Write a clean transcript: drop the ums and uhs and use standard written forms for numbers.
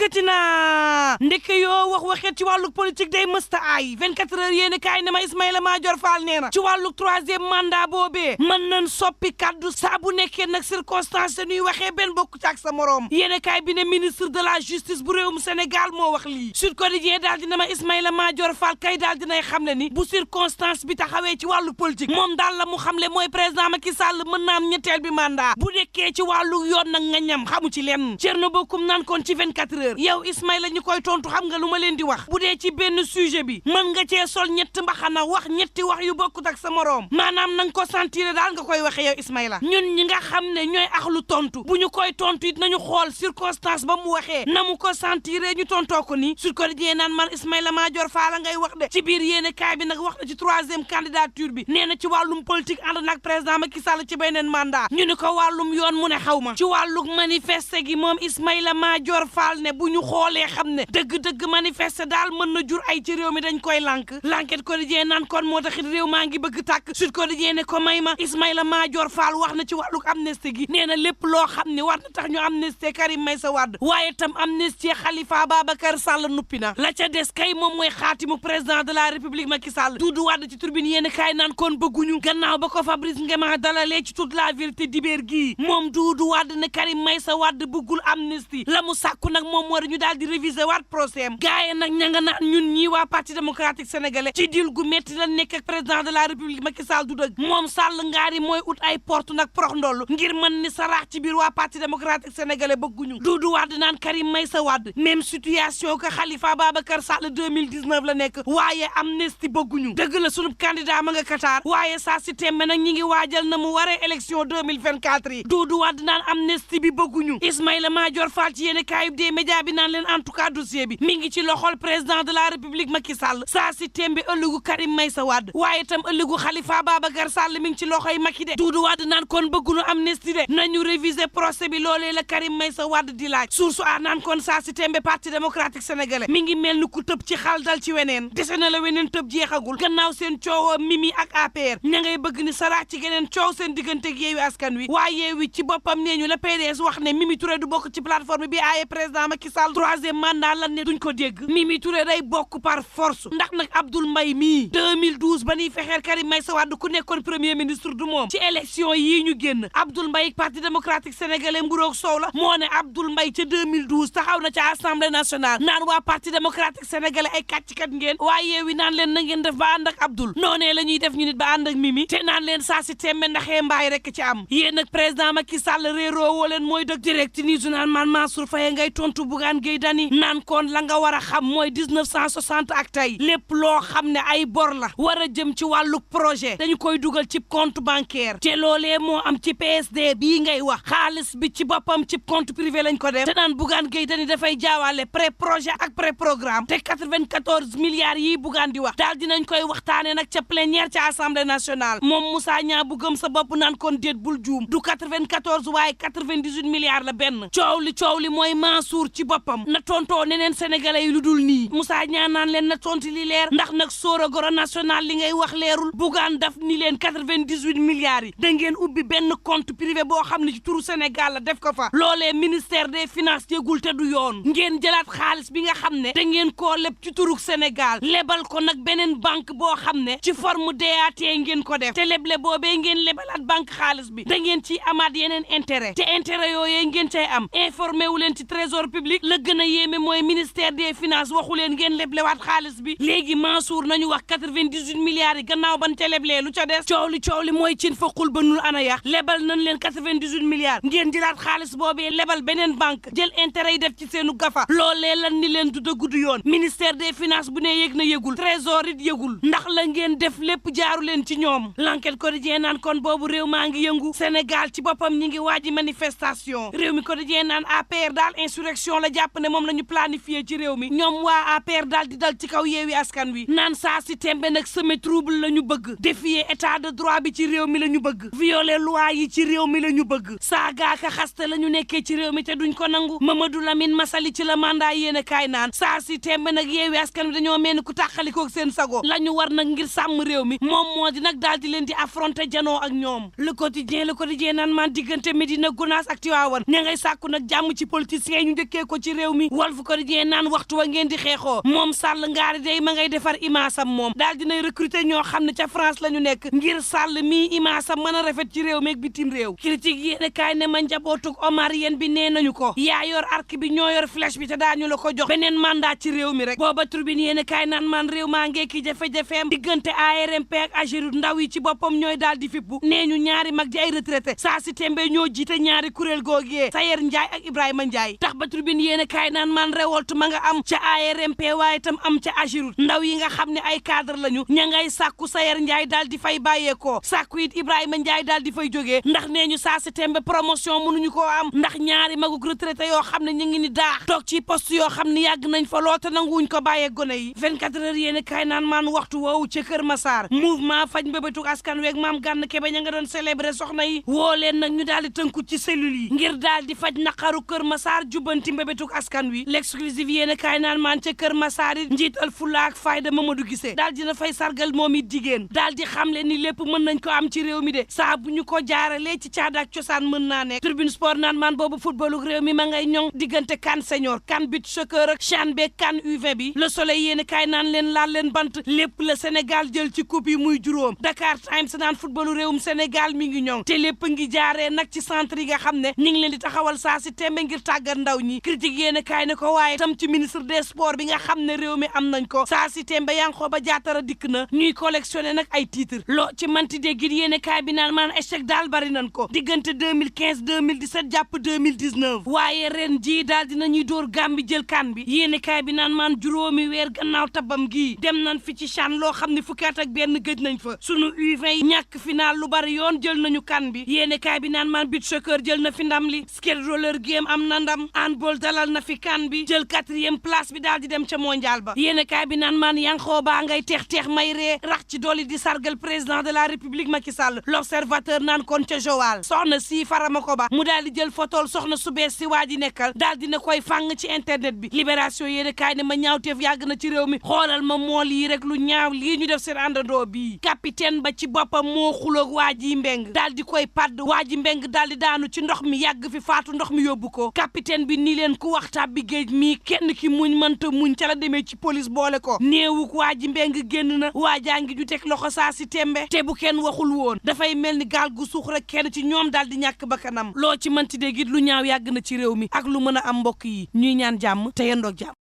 dikkati na ndeke yoo waxeet ci wàllu politique day mësta ay 24 heures yéen kaay ne ma Ismaïla Madior Fall nee na ci wàllu 3e mandat boobee mën nañ soppi kaddu saa bu nekkee nag circonstance te ñuy waxee benn bokku ci ak sa moroom yéen kaay bi ne ministre de la justice bu réewum Sénégal moo wax lii Sud Quotidien daal dina ma Ismaïla Madior Fall kay daal dinay xam le ni bu circonstance bi taxawee ci wàllu politique moom daal la mu xam le mooy président Macky Sall mën na am ñetteel bi mandat bu nekkee ci wàllu yoon nag nga ñam xamu ci lenn Thierno Bocoum naan kon ci 24 heures yow Ismaïla ñu koy tontu xam nga lu ma leen di wax bu dee ci benn sujet bi mën nga cee sol ñett mbaxana wax ñetti wax yu bokkut ak sa moroom maanaam na nga ko sentir daal nga koy waxee yow Ismaïla ñun ñi nga xam ne ñooy axlu tontu bu ñu koy tontu it nañu xool circonstance ba mu waxee na mu ko sentir ñu tontoo ko ni Sud Quotidien naan man Ismaïla Madior Fall ngay wax de ci biir yéene kaay bi nag wax na ci 3e candidature bi nee na ci wàllum politique ànd nag président Macky Sall ci beneen mandat ñu ni ko wàllum yoon mu ne xaw ma ci wàllum manifester gi moom Ismaïla Madior Fall ne bu ñu xoolee xam ne dëgg-dëgg manifester daal mën na jur ay ci réew mi dañ koy lànk L'Enquête Quotidien naan kon moo taxit réew maa ngi bëgg tàkk Sud Quotidien ne ko may ma Ismaïla Madior Fall wax na ci wàlluk amnistie gi nee na lépp loo xam ne war na tax ñu amnistie Karim Meïssa Wade waaye tam amnistie Khalifa Babacar Sall nuppi na la ca des kay moom mooy xaatimu président de la République Macky Sall Doudou Wade ci Tribune yéen kaay naan kon bëgguñu gannaaw ba ko Fabrice Ngema dalalee ci toute la vérité dibéer gii moom Doudou Wade ne Karim Meïssa Wade bëggul amnistie la mu sàkku nag moom war ñu daal di réviser waat procès am gaaye nag ña nga naan ñun ñii waa parti démocratique sénégalais ci dil gu métti la nekk ak président de la République Macky Sall du dëgg moom Sall ngaari mooy ut ay porte nag prox ndoll ngir mën ni saraax ci biir waa parti démocratique sénégalais bëgguñu Doudou Wade naan Karim Meïssa Wade même situation que Khalifa Babacar Sall 2019 la nekk waaye amnistie bëgguñu dëgg la sunub candidat ma nga Qatar waaye saa si tembe nag ñi ngi waajal na mu waree élection 2024 yi Doudou Wade naan amnistie bi bëgguñu Ismaïla Madior Fall ci yéene kaayub des médias bi naan leen en tout cas dossier bi mi ngi ci loxol président de la République Macky Sall saa si tembe ëllëgu Karim Meïssa Wade waaye itam ëllëgu Khalifa Babacar Sall mi ngi ci loxoy Macky de Doudou Wade naan kon bëgguñu amnistie de nañu réviser procès bi loolee la Karim Meïssa Wade di laaj source a naan kon saa si tembe parti démocratique sénégalais mi ngi mel ni ku tëb ci xal dal ci weneen dese na la weneen tëb jeexagul gannaaw seen coowoo Mimi ak APR ña ngay bëgg ni saraax ci geneen coow seen diggante ak Yewwi Askan Wi waaye Yewwi ci boppam nee ñu la PDS wax ne Mimi Touré du bokk ci plateforme bi aaye président Macky Sall 3e mandat lan ne duñ ko dégg Mimi Touré day bokk par force ndax nag Abdoul Mbaye mii 2012 ba ñuy fexeel Karim Meïssa Wade ku nekkoon premier ministre du moom ci élection yii ñu génn Abdoul Mbaye parti démocratique sénégalais nguroog soow la moo ne Abdoul Mbaye ca 2012 taxaw na ca assemblée nationale naan waa parti démocratique sénégalais ay kàcckat ngeen waaye Yewwi naan leen na ngeen def ba ànd ak Abdoul noonee la ñuy def ñu nit ba ànd ak Mimi te naan leen saa si tembe ndaxee mbaay rek ci am yéen nag président Macky Sall réeroo woo leen mooy dëgg direct news naan man Mansour Faye ngay tontu Bougane Gueye Dany naan kon la nga war a xam mooy 1960 ak tey lépp loo xam ne ay bor la war a jëm ci wàllu projet dañu koy dugal ci compte bancaire te loolee moo am ci PSD bii ngay wax xaalis bi ci boppam ci compte privé lañ ko def te naan Bougane Gueye Dany dafay jaawaale pré projet ak pré programme te 94 milliards yi Bougane di wax daal dinañ koy waxtaane nag ca plénière ca assemblée nationale moom Moussa Niang bu gëm sa bopp naan kon déet bul juum du 94 waaye 98 milliards la benn coow li mooy Mansour ci boppam na tontoo neneen sénégalais yi lu dul nii Moussa Niang naan leen na tonti li leer ndax nag sóoragoro national li ngay wax leerul Bougane daf ni leen 98 milliards yi da ngeen ubbi benn compte privé boo xam ne ci turu Sénégal la def ko fa loolee ministère des finances yëgul te du yoon ngeen jëlaat xaalis bi nga xam ne da ngeen koo leb ci turu Sénégal lebal ko nag beneen banque boo xam ne ci forme DAT ngeen ko def te leble boobee ngeen lebalaat banque xaalis bi da ngeen ciy amaat yeneen intérêt te intérêt yooyee ngeen cay am informé wu leen ci trésor public la gën a yéeme mooy ministère des finances waxu leen ngeen leblewaat xaalis bi léegi Mansour nañu wax 98 milliards yi gannaaw ban ca leblee lu ca des coow li mooy cin faqul ba nul ana yax lebal nañ leen 98 milliards ngeen jëlaat xaalis boobee lebal beneen banque jël intérêt yi def ci seenu gafa loolee lan ni leen du dëgg du yoon ministère des finances bu ne yëg na yëgul trésor it yëgul ndax la ngeen def lépp jaaru leen ci ñoom L'Enquête Quotidien naan kon boobu réew maa ngi yëngu Sénégal ci boppam ñi ngi waaji manifestation réew mi Quotidien naan APR daal insurrection la jàpp ne moom la ñu planifié ci réew mi ñoom waa APR daal di dal ci kaw Yewwi Askan Wi naan saa si tembe nag semer trouble la ñu bëgg défier état de droit bi ci réew mi la ñu bëgg violer loi yi ci réew mi la ñu bëgg saagaaka xaste la ñu nekkee ci réew mi te duñ ko nangu Mamadou Lamine Massaly ci la mandat yéen a kaay naan saa si tembe nag Yewwi Askan Wi dañoo mel ni ku tàqalikoog seen sago la ñu war nag ngir sàmm réew mi moom moo di nag daal di leen di affronter janoo ak ñoom Le Quotidien naan man diggante Médina Gounass ak Tivaouane ña ngay sàkku nag jàmm ci politiciens ñu njëkkee ko ci réew mi Walf Quotidien naan waxtu wa ngeen di xeexoo moom Sall ngaari day ma ngay defar imaasam moom daal dinay recruter ñoo xam ne ca France la ñu nekk ngir Sall mii imaasam mën a rafet ci réew meeg bitim réew critique yéene kaay ne ma njabootug Omar yéen bi nee nañu ko yaa yor arc bi ñoo yor flèche bi te daañu la ko jox beneen mandat ci réew mi rek booba Tribune yéene kaay naan man réew maa ngeeki jafe-jafeem diggante ARMP ak AGEROUTE ndaw yi ci boppam ñooy daal di fippu nee ñu ñaari mag di ay retraité saa si tembe ñoo jiite ñaari kuréel googee Sayer Ndiaye ak Ibrahima Ndiaye tax ba Tribune yéene kaay naan man révolte ma nga am ca ARMP waaye tam am ca AGEROUTE ndaw yi nga xam ne ay cadre lañu ña ngay sàkku Sayer Ndiaye daal di fay bàyyeekoo sàkku it Ibrahima Ndiaye daal di fay jógee ndax nee ñu saa si tembe promotion mënuñu koo am ndax ñaari maguk retraité yoo xam ne ñu ngi ni daax toog ci poste yoo xam ne yàgg nañ fa lool te nanguwuñ ko bàyyee gone yi 24 heures yéene kaay naan maan waxtu woowu ca Kër Massar mouvement faj mbébétu askan weeg maam gànn kebe ña nga doon célébrer soxna yi woo leen nag ñu daal di tënku ci cellules yi ngir daal di faj naqaru Kër Massar jubbanti mbébétu askan wi l'exclusive yéene kaay naan maan ca Kër Massar it njiital fulla ak fayda Mamadou Guissé daal dina fay sargal moom it jigéen daal di xamle ni lépp mën nañ ko am ci réew mi de saa bu ñu ko jaaralee ci caada ak cosaan mën naa nekk Tribune Sport naan maan boobu footballu réew mi ma ngay ñoŋ diggante CAN senior CAN beach soccer ak CHAN beeg CAN U20 bi Le Soleil yéene kaay naan leen laal leen bant lépp la Sénégal jël ci coupe yi muy juróom Dakar Times naan footballu réewum Sénégal mi ngi ñoŋ te lépp ngi jaaree nag ci centre yi nga xam ne ñu ngi leen di taxawal saa si tembe ngir tàggat ndaw ñi critique yéene kaay ne ko waaye tam ci ministre des sports bi nga xam ne réew mi am nañ ko saa si tembe Yankhoba Diattara dikk na ñuy collectionné nag ay titre loo ci manti déggit yéene kaay bi naan maan échec daal bari nañ ko diggante 2015 2017 jàpp 2019 waaye ren jii daal dinañuy dóor Gàmbi jël kan bi yéene kaay bi naan maan juróomi weer gannaaw tabam gii dem nañ fi ci CHAN loo xam ne fukki at ak benn gëj nañ fa sunu U20 yi ñàkk final lu bari yoon jël nañu kan bi yéene kaay bi naan maan beach soccer jël na fi ndam li skate roller game am na ndam handball dalal na fi kan bi jël 4e place bi daal di dem ca mondial ba yéene kaay bi naan maan Yankhoba ngay teex may ree rax ci dooli di sargal président de la république Macky Sall l'observateur naan kon ca Joal soxna si Faramako Ba mu daal di jël photo soxna su bees si waa ji nekkal daal dina koy fàng ci internet bi libération yéene kaay ne ma ñaawteef yàgg na ci réew mi xoolal ma mool yi rek lu ñaaw lii ñu def seen àndandoo bii capitaine ba ci boppam moo xuloog waa ji mbeng daal di koy padd waa ji mbeng daal di daanu ci ndox mi yàgg fi faatu ndox mi yóbbu ko capitaine bi ni leen ku waxtaab bi géej mii kenn ki muñ mënta muñ ca la demee ci police boole ko néewuk waa ji mbeng génn na waa jaa ngi ju teg loxo saa si tembe te bu kenn waxul woon dafay mel ni gaal gu suux rek kenn ci ñoom daal di ñàkk bakkanam loo ci mënti dégg it lu ñaaw yàgg na ci réew mi ak lu mën a am mbokk yi ñuy ñaan jàmm te yendoog jàmm